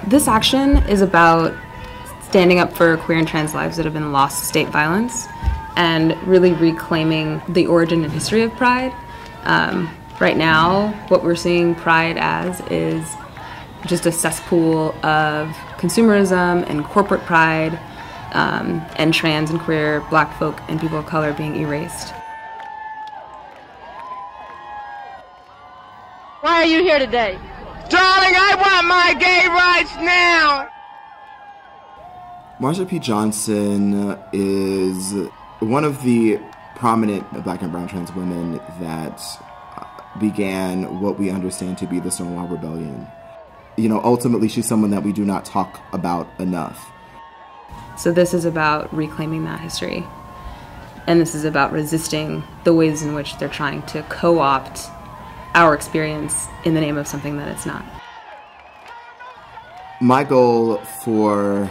This action is about standing up for queer and trans lives that have been lost to state violence and really reclaiming the origin and history of Pride. Right now, what we're seeing Pride as is just a cesspool of consumerism and corporate pride, and trans and queer, black folk, and people of color being erased. Why are you here today? Darling, I want my gay rights now! Marsha P. Johnson is one of the prominent black and brown trans women that began what we understand to be the Stonewall Rebellion. You know, ultimately, she's someone that we do not talk about enough. So this is about reclaiming that history. And this is about resisting the ways in which they're trying to co-opt our experience in the name of something that it's not. My goal for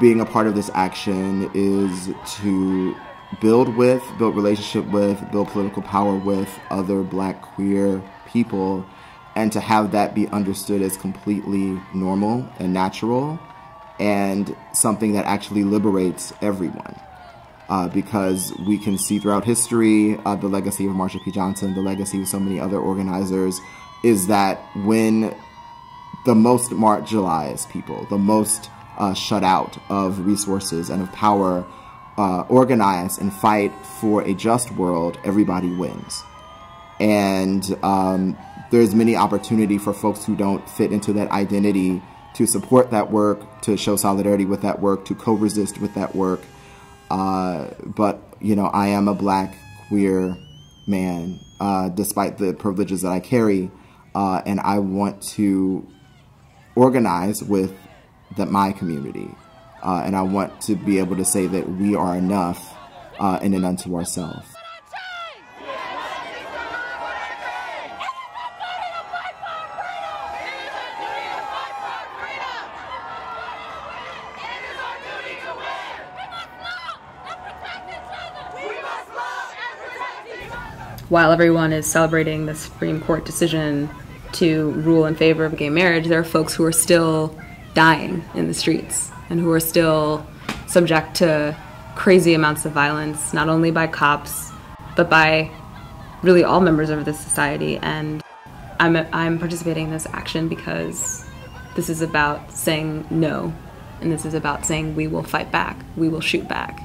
being a part of this action is to build relationship with, build political power with other black queer people, and to have that be understood as completely normal and natural and something that actually liberates everyone. Because we can see throughout history, the legacy of Marsha P. Johnson, the legacy of so many other organizers, is that when the most marginalized people, the most shut out of resources and of power, organize and fight for a just world, everybody wins. And there's many opportunity for folks who don't fit into that identity to support that work, to show solidarity with that work, to co-resist with that work. But, you know, I am a black, queer man, despite the privileges that I carry, and I want to organize with my community. And I want to be able to say that we are enough in and unto ourselves. While everyone is celebrating the Supreme Court decision to rule in favor of gay marriage, there are folks who are still dying in the streets and who are still subject to crazy amounts of violence, not only by cops, but by really all members of this society. And I'm participating in this action because this is about saying no, and this is about saying we will fight back, we will shoot back.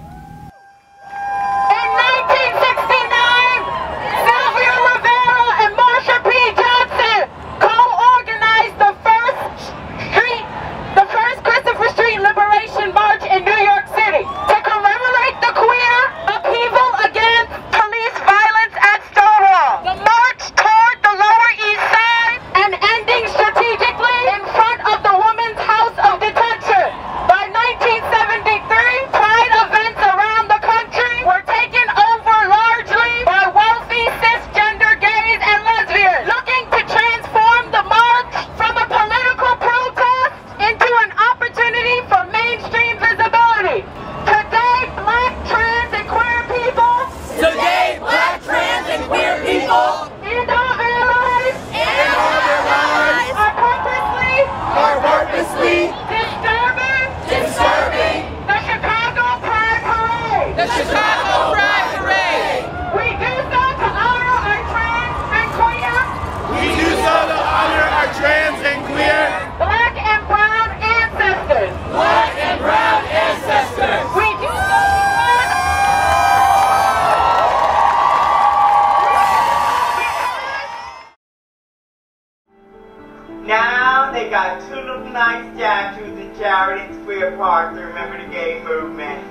Now they got two little nice statues in Charity Square Park to remember the gay movement.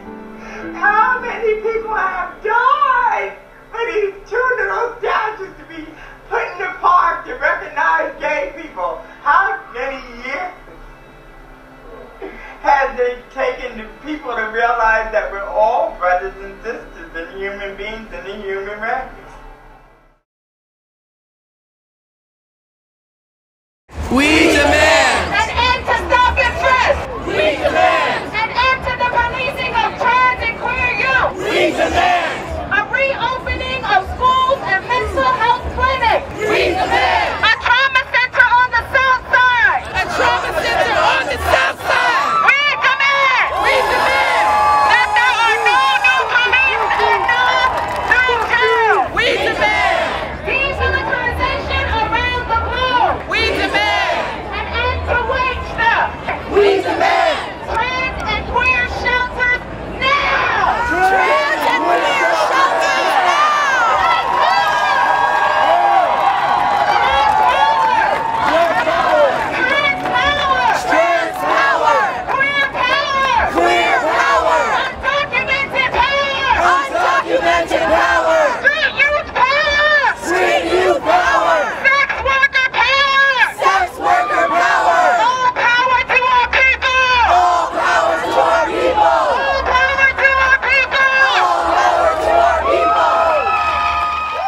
How many people have died for these two little statues to be put in the park to recognize gay people? How many years has it taken the people to realize that we're all brothers and sisters and human beings in the human race? We demand an end to self-interest. We demand An end to the policing of trans and queer youth. We demand A reopening of schools and mental health clinics. We demand A trauma center on the south side. a trauma center on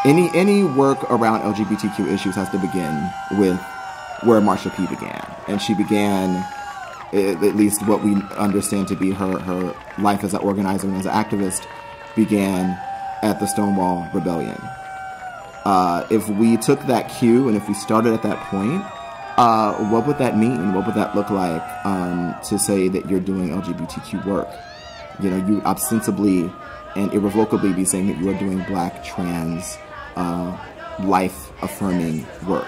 any work around LGBTQ issues has to begin with where Marsha P. began. And she began, at least what we understand to be her life as an organizer and as an activist, began at the Stonewall Rebellion. If we took that cue and if we started at that point, what would that mean? What would that look like to say that you're doing LGBTQ work? You know, you ostensibly and irrevocably be saying that you are doing Black, trans, life-affirming work.